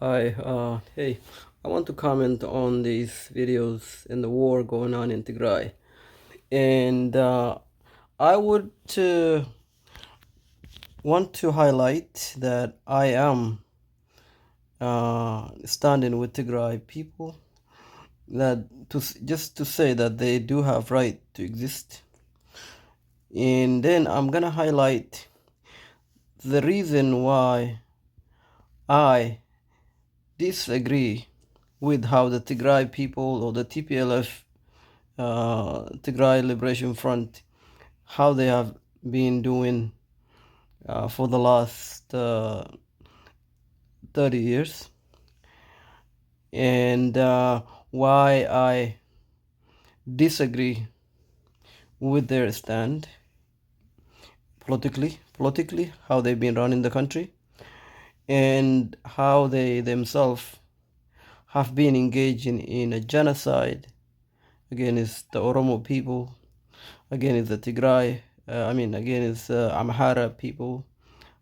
Hi, hey, I want to comment on these videos in the war going on in Tigray. And I would want to highlight that I am standing with Tigray people, that just to say that they do have right to exist. And then I'm gonna highlight the reason why I disagree with how the Tigray people or the TPLF, Tigray Liberation Front, how they have been doing for the last 30 years, and why I disagree with their stand politically, how they've been running the country, and how they themselves have been engaging in a genocide against the Oromo people, against the Tigray, against Amhara people,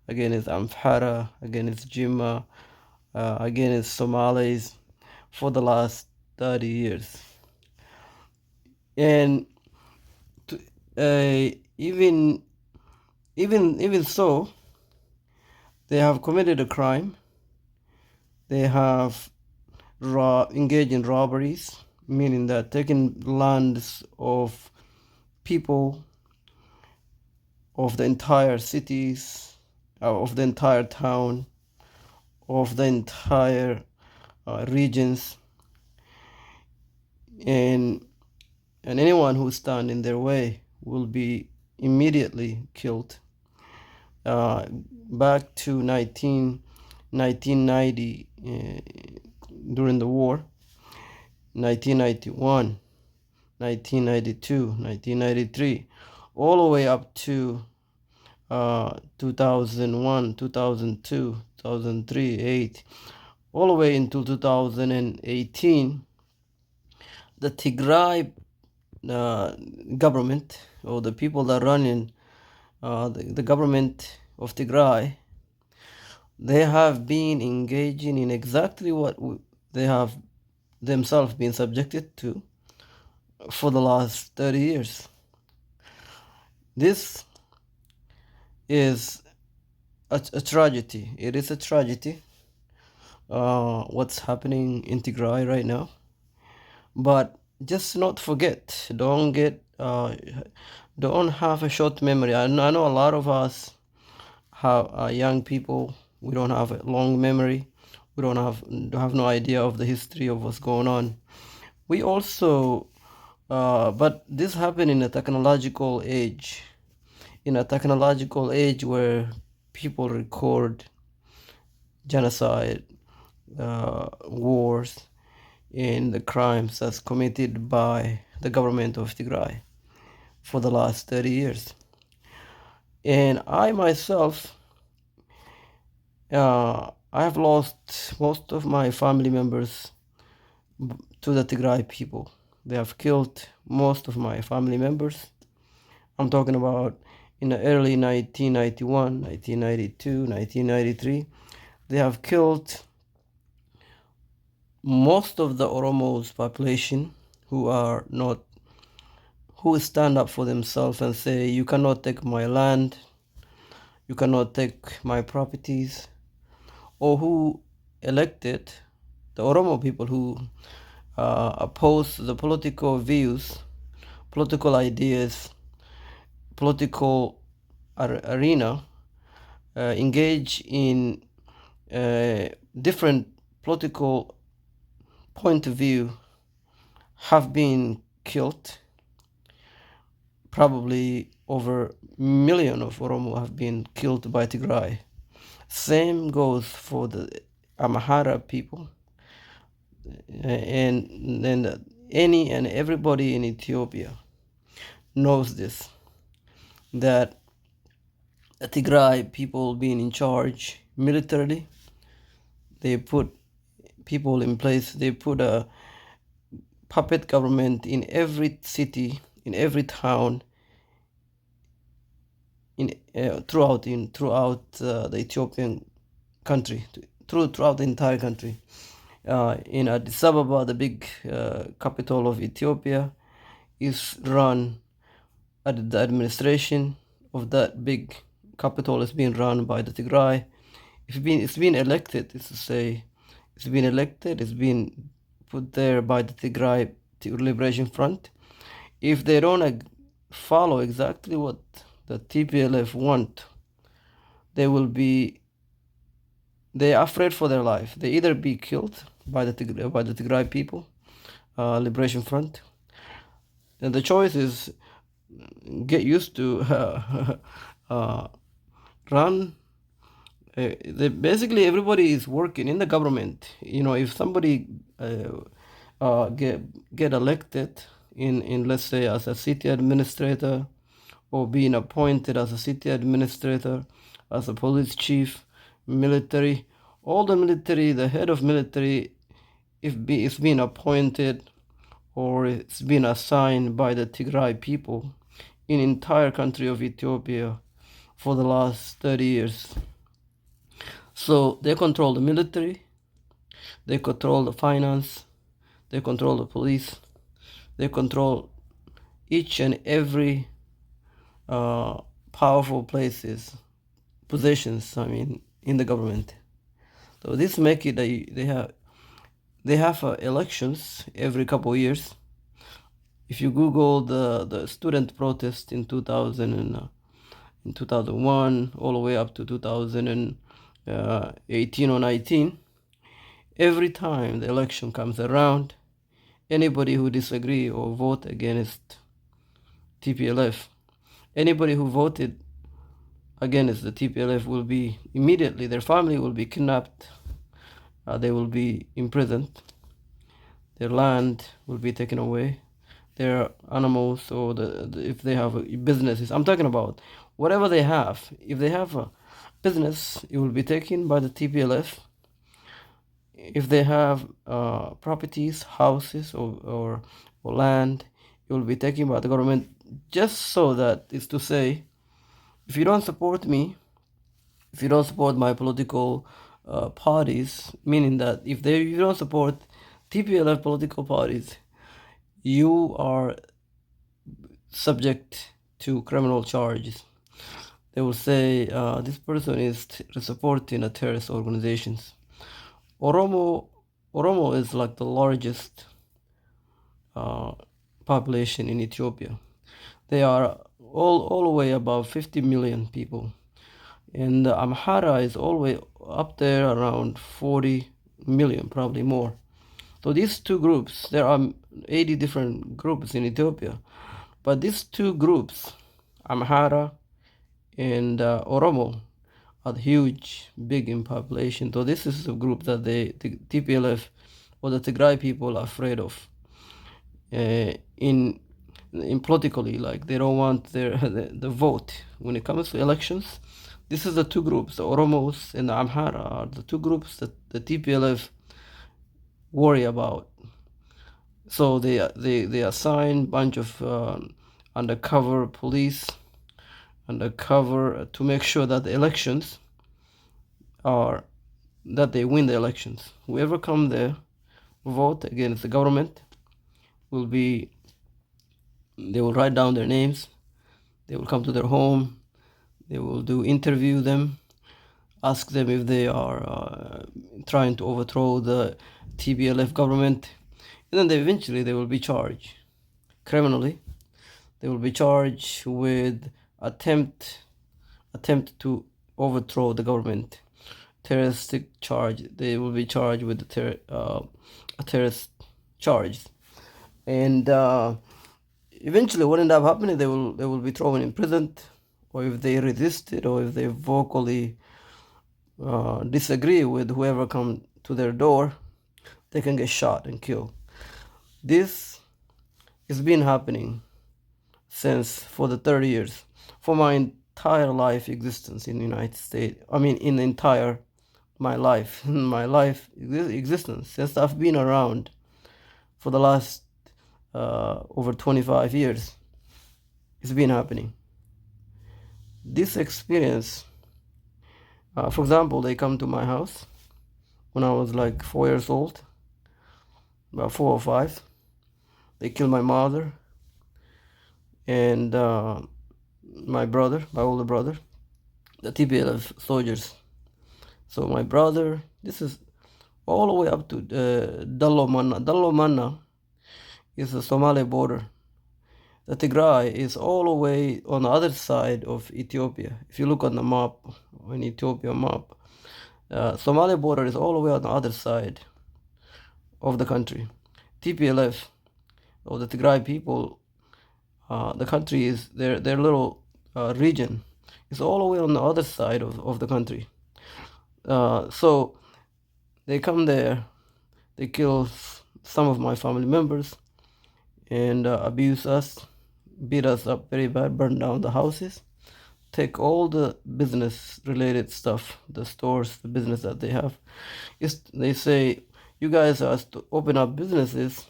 against Amhara, against Jimma, against Somalis for the last 30 years. And to, even so, they have committed a crime. They have engaged in robberies, meaning that taking lands of people, of the entire cities, of the entire town, of the entire regions, and anyone who stands in their way will be immediately killed. Back to 1990, during the war, 1991, 1992, 1993, all the way up to 2001, 2002, 2003, 8, all the way until 2018, the Tigray government, or the people that run in the government of Tigray, they have been engaging in exactly what they have themselves been subjected to for the last 30 years. This is a tragedy. It is a tragedy, what's happening in Tigray right now. But just not forget, don't have a short memory. I know a lot of us have young people. We don't have a long memory. We don't have no idea of the history of what's going on. We also, but this happened in a technological age. In a technological age where people record genocide, wars, and the crimes that's committed by the government of Tigray for the last 30 years. And I myself, I have lost most of my family members to the Tigray people. They have killed most of my family members. I'm talking about in the early 1991, 1992, 1993. They have killed most of the Oromo's population who stand up for themselves and say, you cannot take my land, you cannot take my properties, or who elected the Oromo people who oppose the political views, political ideas, political arena, engage in different political point of view, have been killed. Probably over a million of Oromo have been killed by Tigray. Same goes for the Amhara people, and then any and everybody in Ethiopia knows this, that the Tigray people being in charge militarily, they put people in place, they put a puppet government in every city, in every town, throughout the Ethiopian country, throughout the entire country. In Addis Ababa, the big capital of Ethiopia, is run at the administration of that big capital is being run by the Tigray. It's been elected. It's been elected. It's been put there by the Tigray Liberation Front. If they don't follow exactly what the TPLF want, they're afraid for their life. They either be killed by the Tigray people, Liberation Front, and the choice is get used to run. Basically, everybody is working in the government. If somebody get elected in let's say as a city administrator, or being appointed as a city administrator, as a police chief, military, all the military, the head of military, it's been appointed or it's been assigned by the Tigray people in entire country of Ethiopia for the last 30 years. So they control the military, they control the finance, they control the police, they control each and every powerful positions, in the government. So this make it they have elections every couple of years. If you Google the student protest in 2001 all the way up to 2018 or 19, every time the election comes around, anybody who disagree or vote against TPLF, anybody who voted against the TPLF will be immediately, their family will be kidnapped, they will be imprisoned, their land will be taken away, their animals, or if they have businesses, I'm talking about whatever they have. If they have a business, it will be taken by the TPLF. If they have properties, houses, or land, it will be taken by the government. Just so that is to say, if you don't support me, if you don't support my political parties, meaning that if you don't support TPLF political parties, you are subject to criminal charges. They will say this person is supporting a terrorist organizations. Oromo is like the largest population in Ethiopia. They are all the way above 50 million people. And Amhara is all the way up there around 40 million, probably more. So these two groups, there are 80 different groups in Ethiopia, but these two groups, Amhara and Oromo, are huge, big in population. So this is a group that the TPLF or the Tigray people are afraid of. In politically, like they don't want the vote when it comes to elections. This is the two groups, the Oromos and the Amhara, are the two groups that the TPLF worry about. So they assign a bunch of undercover police, undercover, to make sure that the elections are, that they win the elections. Whoever come there, vote against the government, they will write down their names, they will come to their home, they will interview them, ask them if they are trying to overthrow the TPLF government, and then eventually they will be charged criminally. They will be charged with attempt to overthrow the government, terroristic charge. They will be charged with a terrorist charge, and eventually what ended up happening, they will be thrown in prison, or if they resisted, or if they vocally disagree with whoever come to their door, they can get shot and killed. This has been happening for the 30 years, for my entire life existence in the United States. In the entire my life existence, since I've been around for the last over 25 years, it's been happening. This experience, for example, they come to my house, when I was like 4 years old, about 4 or 5. They killed my mother and my brother, my older brother, the TPLF soldiers. So my brother, this is all the way up to Dallomana. Dallomana is the Somali border. The Tigray is all the way on the other side of Ethiopia. If you look on the map, on Ethiopia map, Somali border is all the way on the other side of the country. TPLF, or the Tigray people, the country is their little region is all the way on the other side of the country. So they come there, they kill some of my family members and abuse us, beat us up very bad, burn down the houses, take all the business related stuff, the stores, the business that they have. They say, you guys are to open up businesses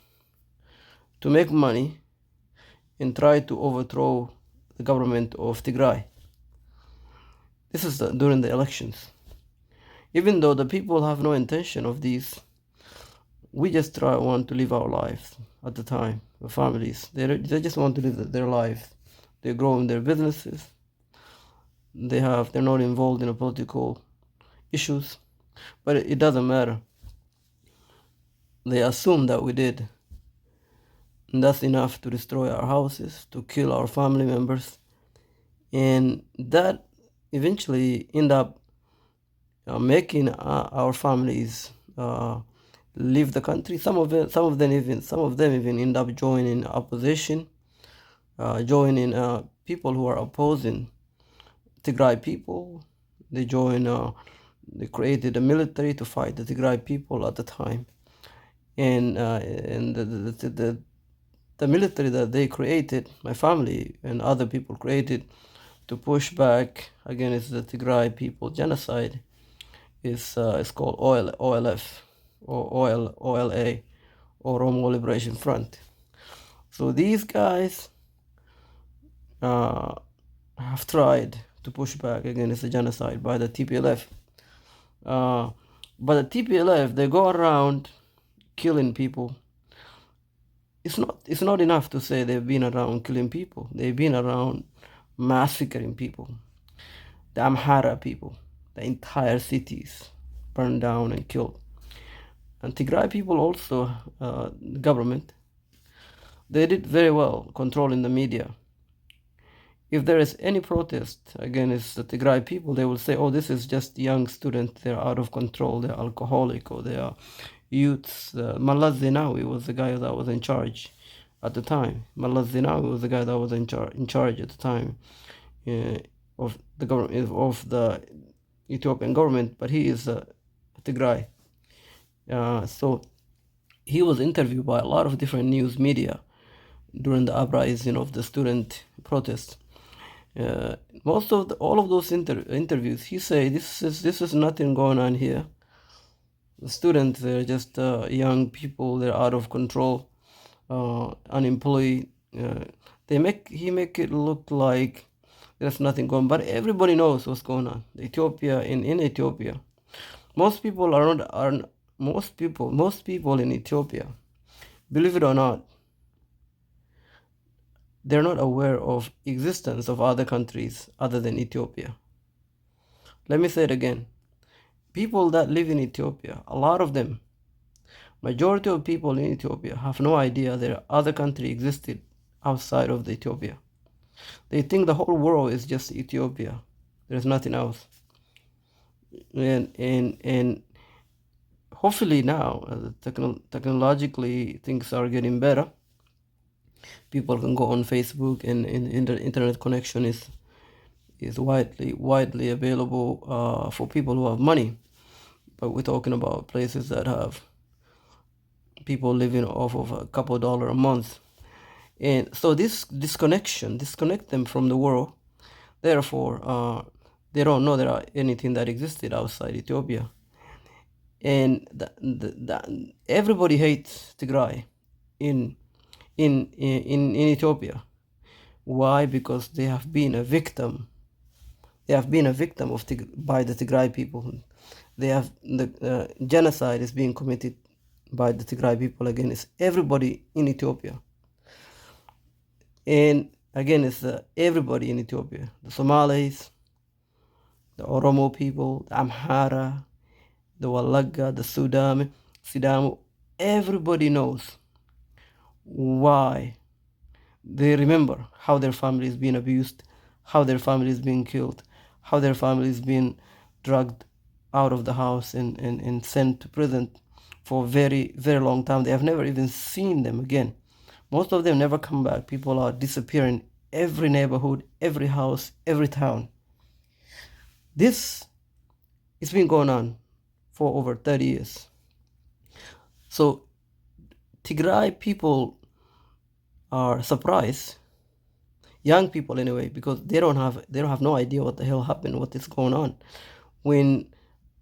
to make money and try to overthrow the government of Tigray. This is during the elections. Even though the people have no intention of these, we just want to live our lives at the time. The families, they just want to live their lives. They grow in their businesses. They're not involved in political issues, but it doesn't matter. They assume that we did. And that's enough to destroy our houses, to kill our family members, and that eventually end up making our families leave the country. Some of them even end up joining opposition, joining people who are opposing Tigray people. They they created a military to fight the Tigray people at the time, and the military that they created, my family and other people created to push back against the Tigray people genocide, is called OLF or OLA, or Oromo Liberation Front. So these guys have tried to push back against the genocide by the TPLF. But the TPLF, they go around killing people. It's not enough to say they've been around killing people. They've been around massacring people. The Amhara people, the entire cities burned down and killed. And Tigray people also, the government, they did very well controlling the media. If there is any protest against the Tigray people, they will say, oh, this is just young students, they're out of control, they're alcoholic, or they are youths. Malaz Zenawi was the guy that was in charge at the time. Malaz Zenawi was the guy that was in charge at the time of the government, of the Ethiopian government, but he is Tigray. So he was interviewed by a lot of different news media during the uprising of the student protest. All of those interviews, he say this is nothing going on here. The students, they're just young people. They're out of control, unemployed. He make it look like there's nothing going on, but everybody knows what's going on. In Ethiopia, most people in Ethiopia, believe it or not, they're not aware of existence of other countries other than Ethiopia. Let me say it again. People that live in Ethiopia, a lot of them, majority of people in Ethiopia have no idea there other country existed outside of Ethiopia. They think the whole world is just Ethiopia. There's nothing else. And hopefully now, technologically things are getting better. People can go on Facebook, and the internet connection is widely available for people who have money. But we're talking about places that have people living off of a couple $1 a month. And so this disconnect them from the world. Therefore, they don't know there are anything that existed outside Ethiopia. And everybody hates Tigray in Ethiopia. Why? Because they have been a victim. They have been a victim by the Tigray people. They have the genocide is being committed by the Tigray people against everybody in Ethiopia. And again, it's everybody in Ethiopia: the Somalis, the Oromo people, the Amhara, the Walaga, the Sidamo. Everybody knows why. They remember how their family is being abused, how their family is being killed, how their family is being dragged out of the house and sent to prison for a very, very long time. They have never even seen them again. Most of them never come back. People are disappearing every neighborhood, every house, every town. This has been going on for over 30 years. So Tigray people are surprised, young people anyway, because they don't have no idea what the hell happened, what is going on. When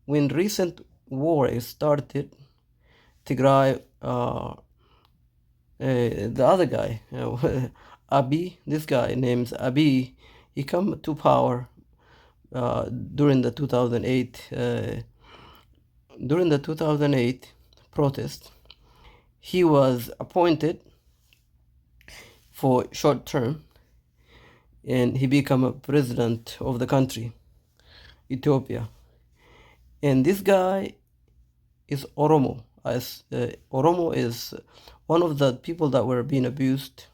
recent war is started, Tigray, the other guy, Abiy, this guy named Abiy, he come to power during the 2008 protest. He was appointed for short term, and he became a president of the country, Ethiopia. And this guy is Oromo. Oromo is one of the people that were being abused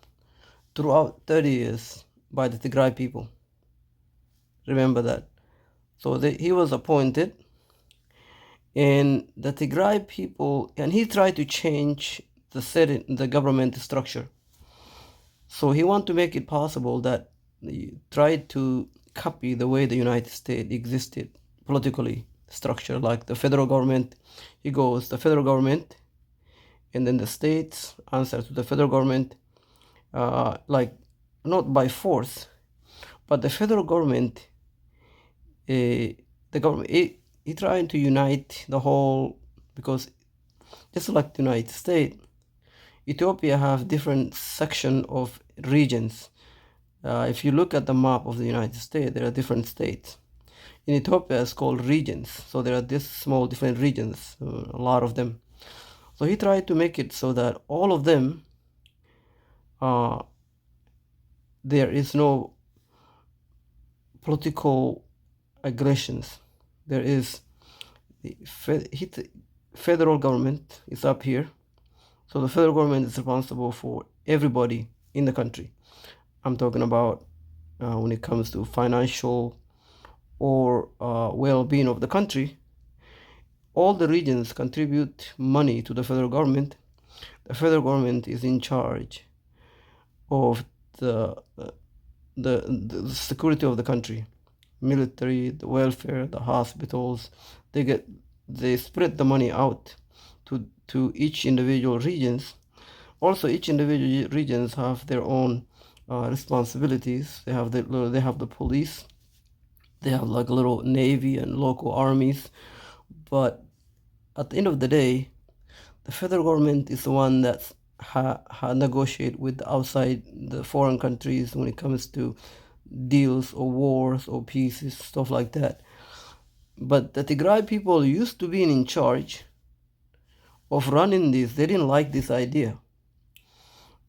throughout 30 years by the Tigray people. Remember that. So he was appointed, and the Tigray people, and he tried to change the government structure. So he wanted to make it possible that he tried to copy the way the United States existed politically structure, like the federal government. He goes the federal government, and then the states answer to the federal government, like not by force, but the federal government, he trying to unite the whole, because just like the United States, Ethiopia have different section of regions. If you look at the map of the United States, there are different states. In Ethiopia, it's called regions. So there are these small different regions, a lot of them. So he tried to make it so that all of them, there is no political aggressions. There is the federal government is up here. So the federal government is responsible for everybody in the country. I'm talking about when it comes to financial or well-being of the country. All the regions contribute money to the federal government. The federal government is in charge of the security of the country, military, the welfare, the hospitals. They spread the money out to each individual regions. Also, each individual regions have their own responsibilities. They have the police. They have like a little navy and local armies. But at the end of the day, the federal government is the one that negotiate with the foreign countries when it comes to deals or wars or peace, stuff like that. But the Tigray people used to be in charge of running this. They didn't like this idea.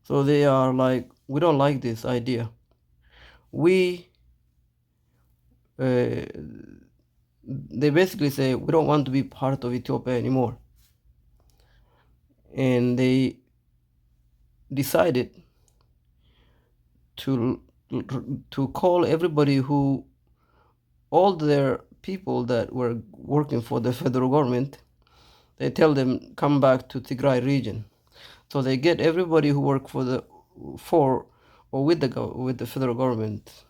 So they are like, we don't like this idea. They basically say, we don't want to be part of Ethiopia anymore. And they decided to call everybody all their people that were working for the federal government, they tell them, come back to Tigray region. So they get everybody who work with the federal government,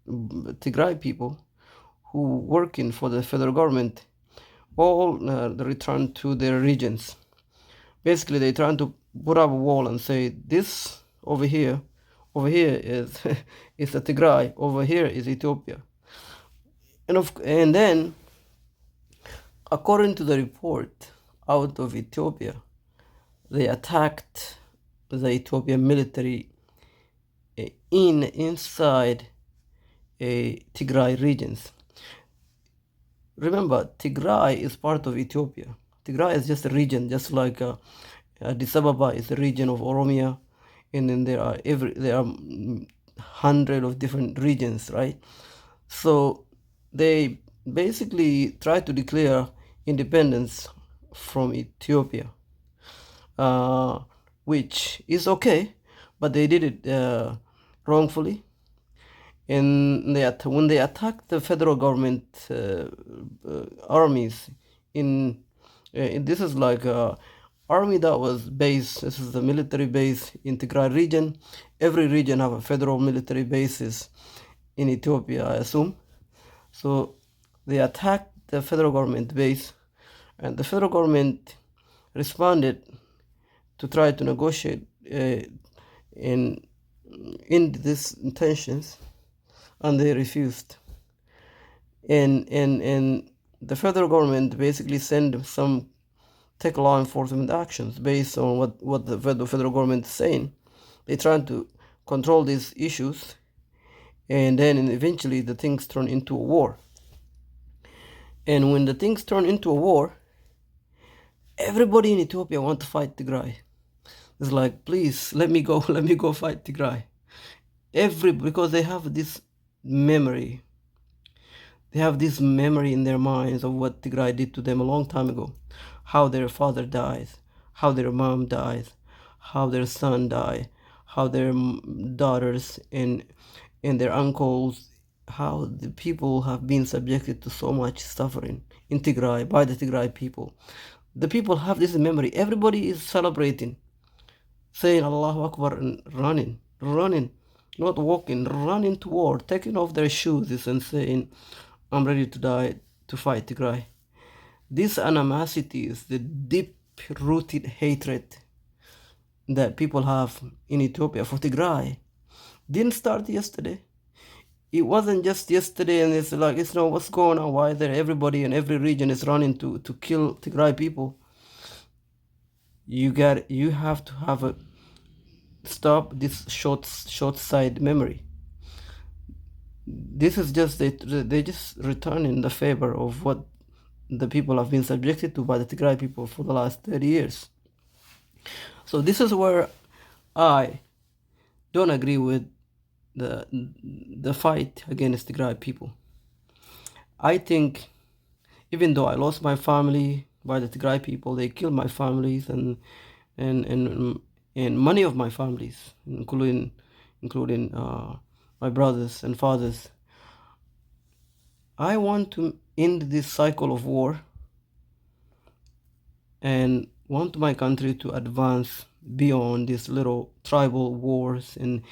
Tigray people who working for the federal government, all return to their regions. Basically, they trying to put up a wall and say, this over here is is the Tigray, over here is Ethiopia. And then, according to the report out of Ethiopia, they attacked the Ethiopian military inside Tigray regions. Remember, Tigray is part of Ethiopia. Tigray is just a region, just like Addis Ababa is a region of Oromia, and then there are hundred of different regions, right? So they basically try to declare independence from Ethiopia, uh, which is okay, but they did it wrongfully. And when they attacked the federal government armies this is like a army that was based. This is the military base in Tigray region. Every region have a federal military bases in Ethiopia, I assume. So they attacked the federal government base, and the federal government responded to try to negotiate in these intentions, and they refused. And the federal government basically sent some take law enforcement actions based on what the federal government is saying. They trying to control these issues, and then eventually the things turn into a war. And when the things turn into a war, everybody in Ethiopia want to fight Tigray. It's like, please let me go, let me go fight Tigray. Because they have this memory. They have this memory in their minds of what Tigray did to them a long time ago. How their father dies, how their mom dies, how their son died, how their daughters and their uncles, how the people have been subjected to so much suffering in Tigray by the Tigray people. The people have this memory. Everybody is celebrating, saying Allahu Akbar and running, not walking, running to war, taking off their shoes and saying, I'm ready to die to fight Tigray. This animosity is the deep-rooted hatred that people have in Ethiopia for Tigray. Didn't start yesterday. It wasn't just yesterday, and it's like, it's not what's going on, why there everybody in every region is running to kill Tigray people. You have to have a stop this short-sighted memory. This is just they just return in the favor of what the people have been subjected to by the Tigray people for the last 30 years. So this is where I don't agree with the fight against Tigray people. I think even though I lost my family by the Tigray people, they killed my families and many of my families, including my brothers and fathers. I want to end this cycle of war and want my country to advance beyond these little tribal wars, and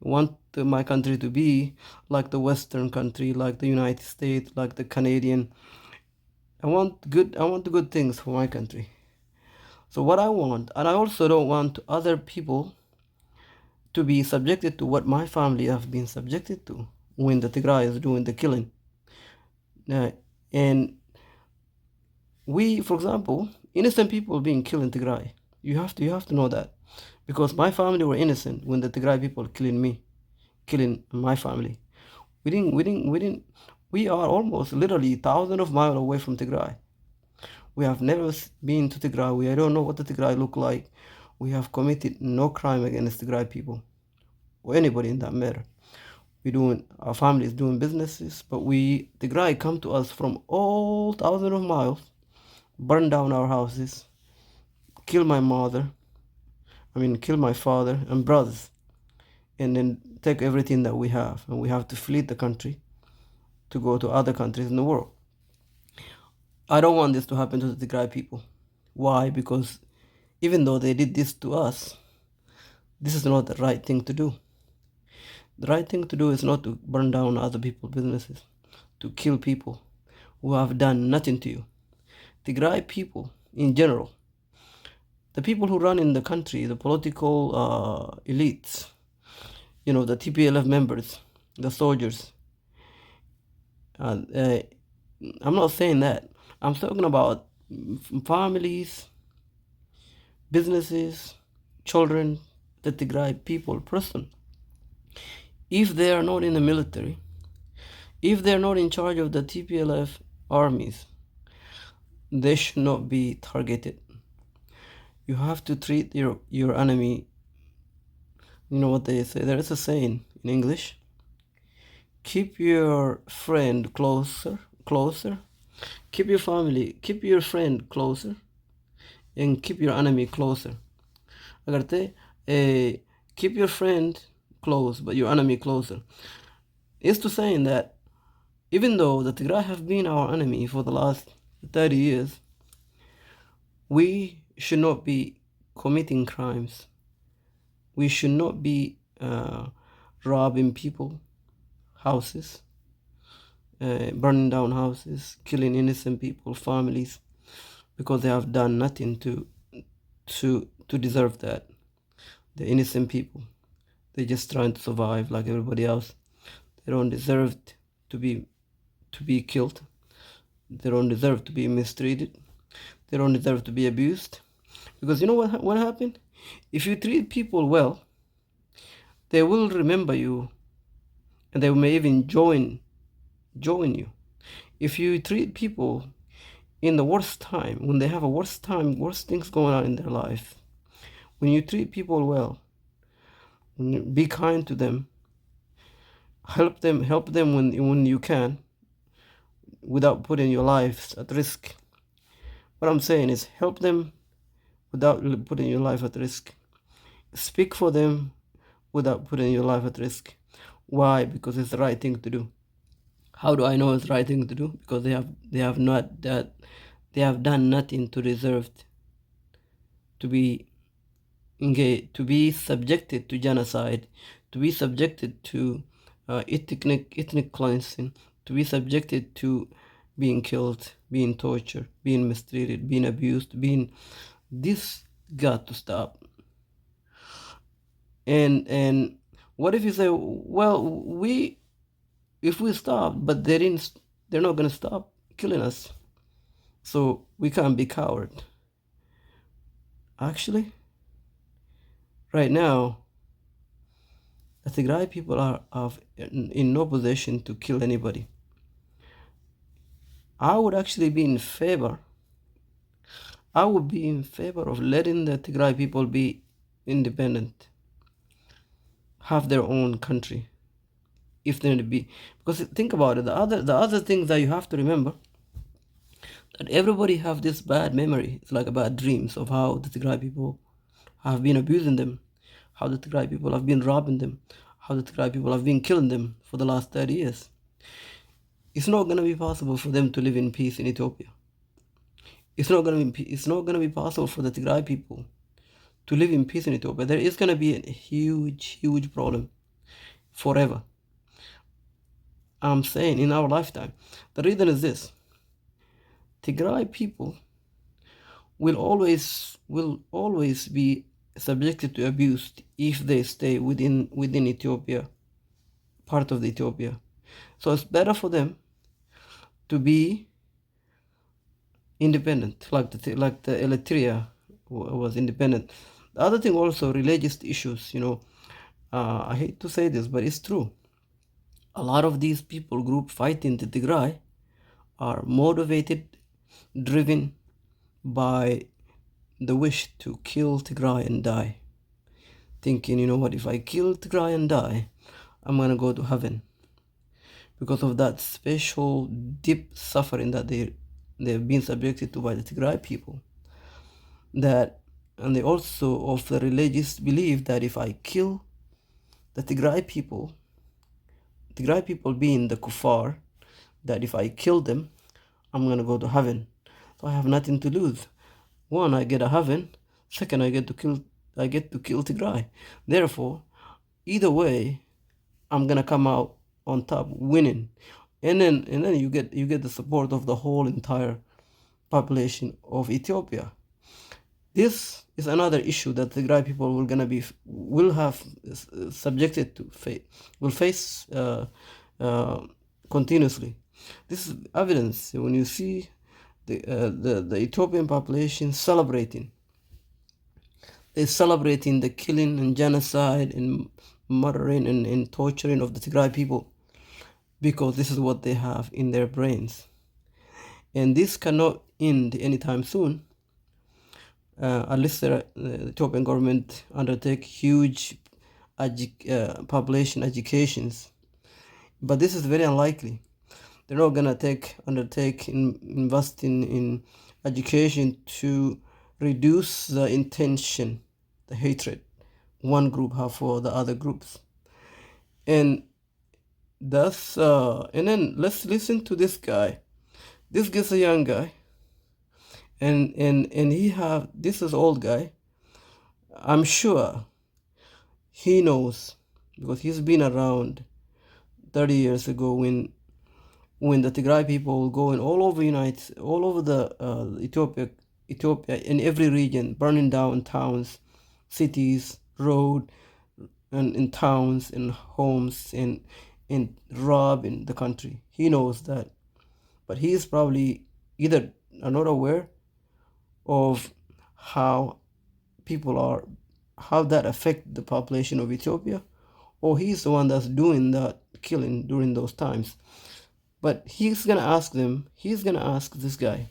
want my country to be like the Western country, like the United States, like the Canadian. I want the good things for my country. So what I want, and I also don't want other people to be subjected to what my family have been subjected to when the Tigray is doing the killing. And we, for example, innocent people being killed in Tigray. You have to know that, because my family were innocent when the Tigray people killing my family. We are almost literally thousands of miles away from Tigray. We have never been to Tigray. We don't know what the Tigray look like. We have committed no crime against Tigray people or anybody in that matter. Our family is doing businesses, but Tigray come to us from all thousands of miles, burn down our houses, kill my father and brothers, and then take everything that we have, and we have to flee the country to go to other countries in the world. I don't want this to happen to the Tigray people. Why? Because even though they did this to us, this is not the right thing to do. The right thing to do is not to burn down other people's businesses, to kill people who have done nothing to you. Tigray people in general, the people who run in the country, the political elites, the TPLF members, the soldiers. I'm not saying that. I'm talking about families, businesses, children, the Tigray people, person. If they are not in the military, if they're not in charge of the TPLF armies. They should not be targeted. You have to treat your enemy. You know what they say? There is a saying in English: keep your friend closer. Keep your friend closer, and keep your enemy closer. Agarte, keep your friend close, but your enemy closer. Is to saying that even though the Tigray have been our enemy for the last 30 years, we should not be committing crimes. We should not be robbing people, houses, burning down houses, killing innocent people, families, because they have done nothing to deserve that. The innocent people, they're just trying to survive like everybody else. They don't deserve to be killed. They don't deserve to be mistreated. They don't deserve to be abused. Because you know what happened? If you treat people well, they will remember you, and they may even join you. If you treat people in the worst time, when they have a worst time, worst things going on in their life, when you treat people well, be kind to them, help them when you can, without putting your lives at risk. What I'm saying is help them without putting your life at risk. Speak for them without putting your life at risk. Why? Because it's the right thing to do. How do I know it's the right thing to do? Because they have done nothing to deserve to be engaged, to be subjected to genocide, to be subjected to ethnic cleansing, to be subjected to being killed, being tortured, being mistreated, being abused, this got to stop. And what if you say, well, if we stop, but they're not gonna stop killing us, so we can't be coward. Actually, right now, the Tigray people are in no position to kill anybody. I would actually be in favor. I would be in favor of letting the Tigray people be independent, have their own country, if they need to be. Because think about it, the other thing that you have to remember, that everybody have this bad memory. It's like bad dreams of how the Tigray people have been abusing them, how the Tigray people have been robbing them, how the Tigray people have been killing them for the last 30 years. It's not going to be possible for them to live in peace in Ethiopia. It's not going to be possible for the Tigray people to live in peace in Ethiopia. There is going to be a huge problem forever. I'm saying in our lifetime. The reason is this: Tigray people will always be subjected to abuse if they stay within Ethiopia, part of the Ethiopia. So it's better for them to be independent, like the Eritrea was independent. The other thing also, religious issues. I hate to say this, but it's true. A lot of these people group fighting the Tigray are motivated, driven by the wish to kill Tigray and die, thinking, you know what, if I kill Tigray and die, I'm gonna go to heaven, because of that special deep suffering that they've been subjected to by the Tigray people. And they also of the religious belief that if I kill the Tigray people being the kuffar, that if I kill them, I'm gonna go to heaven. So I have nothing to lose. One, I get a heaven. Second, I get to kill Tigray. Therefore, either way, I'm gonna come out on top, winning. And then you get the support of the whole entire population of Ethiopia. This is another issue that the Tigray people will have subjected to face continuously. This is evidence when you see the Ethiopian population celebrating. They're celebrating the killing and genocide and murdering and torturing of the Tigray people, because this is what they have in their brains. and this cannot end anytime soon unless the Ethiopian government undertake huge population educations. But this is very unlikely. They're not gonna invest in education to reduce the intention, the hatred one group have for the other groups. And that's and then let's listen to this guy. This guy's a young guy, and this is old guy. I'm sure he knows because he's been around 30 years ago when the Tigray people going all over the Ethiopia in every region, burning down towns, cities, road, and in towns and homes and robbing the country. He knows that, but he is probably either not aware of how how that affect the population of Ethiopia, or he's the one that's doing that killing during those times. But he's gonna ask this guy,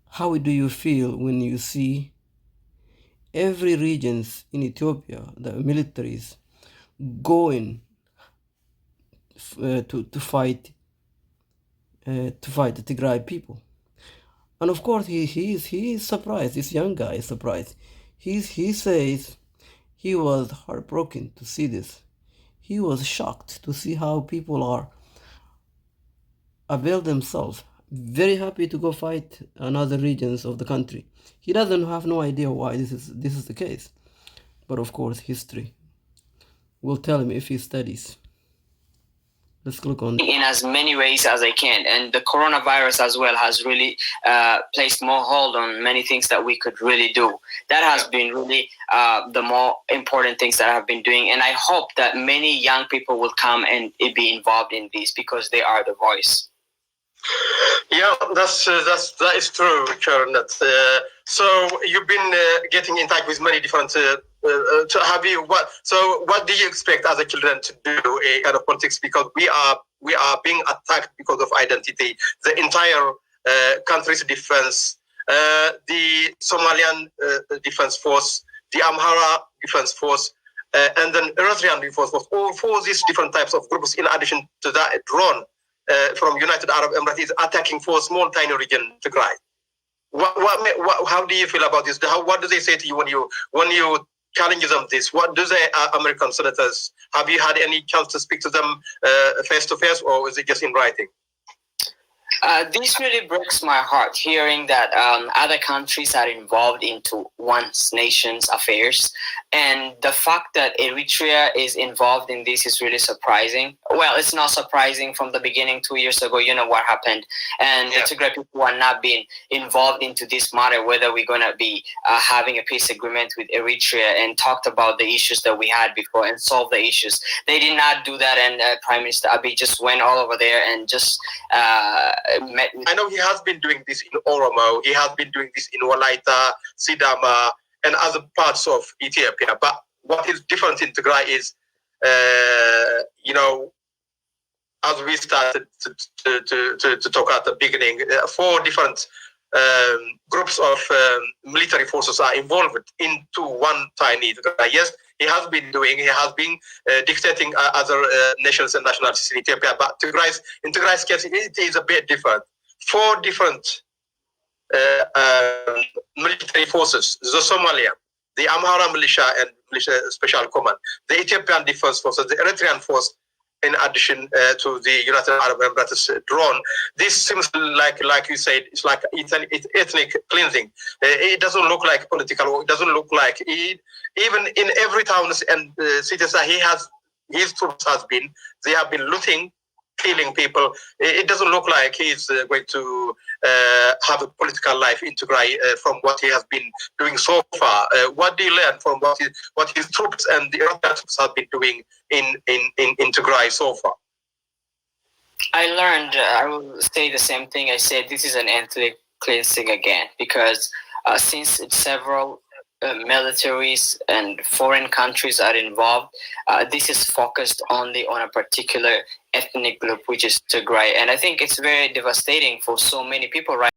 how do you feel when you see every regions in Ethiopia, the militaries going to fight the Tigray people? And of course, he is surprised. This young guy is surprised. He says he was heartbroken to see this. He was shocked to see how people are avail themselves, very happy to go fight another regions of the country. He doesn't have no idea why this is the case, but of course history will tell him if he studies. Let's click on in as many ways as I can, and the coronavirus as well has really placed more hold on many things that we could really do. That has been really the more important things that I've been doing, and I hope that many young people will come and be involved in this because they are the voice. Yeah, that is true, Karen. So you've been getting in touch with many different. What do you expect as a children to do a kind of politics? Because we are being attacked because of identity. The entire country's defense, the Somalian defense force, the Amhara defense force, and then Eritrean defense force. All four of these different types of groups, in addition to that, drone from United Arab Emirates is attacking for a small tiny region, Tigray. How do you feel about this? What do they say to you when you challenge them this? What do the American senators, have you had any chance to speak to them face to face, or is it just in writing? This really breaks my heart, hearing that other countries are involved into one nation's affairs, and the fact that Eritrea is involved in this is really surprising. Well, it's not surprising from the beginning. 2 years ago, you know what happened, and the Tigray people are not being involved into this matter, whether we're going to be having a peace agreement with Eritrea, and talked about the issues that we had before and solve the issues. They did not do that, and Prime Minister Abiy just went all over there and just I know he has been doing this in Oromo, he has been doing this in Walaita, Sidama, and other parts of Ethiopia. But what is different in Tigray is, as we started to talk at the beginning, 4 different groups of military forces are involved into one tiny Tigray. Yes, he has been dictating other nations and nationalities in Ethiopia, but in Tigray's case, it is a bit different. 4 different military forces: the Somalian, the Amhara militia and militia special command, the Ethiopian defense forces, the Eritrean force, in addition to the United Arab Emirates drone. This seems like you said, it's like ethnic cleansing. It doesn't look like political. It doesn't look like it. Even in every towns and cities that his troops they have been looting, killing people. It doesn't look like he's going to have a political life in Tigray from what he has been doing so far. What do you learn from what his troops and the Iraqi troops have been doing in Tigray so far? I learned, I will say the same thing I said, this is an ethnic cleansing again, because since several militaries and foreign countries are involved, this is focused only on a particular ethnic group, which is Tigray. And I think it's very devastating for so many people right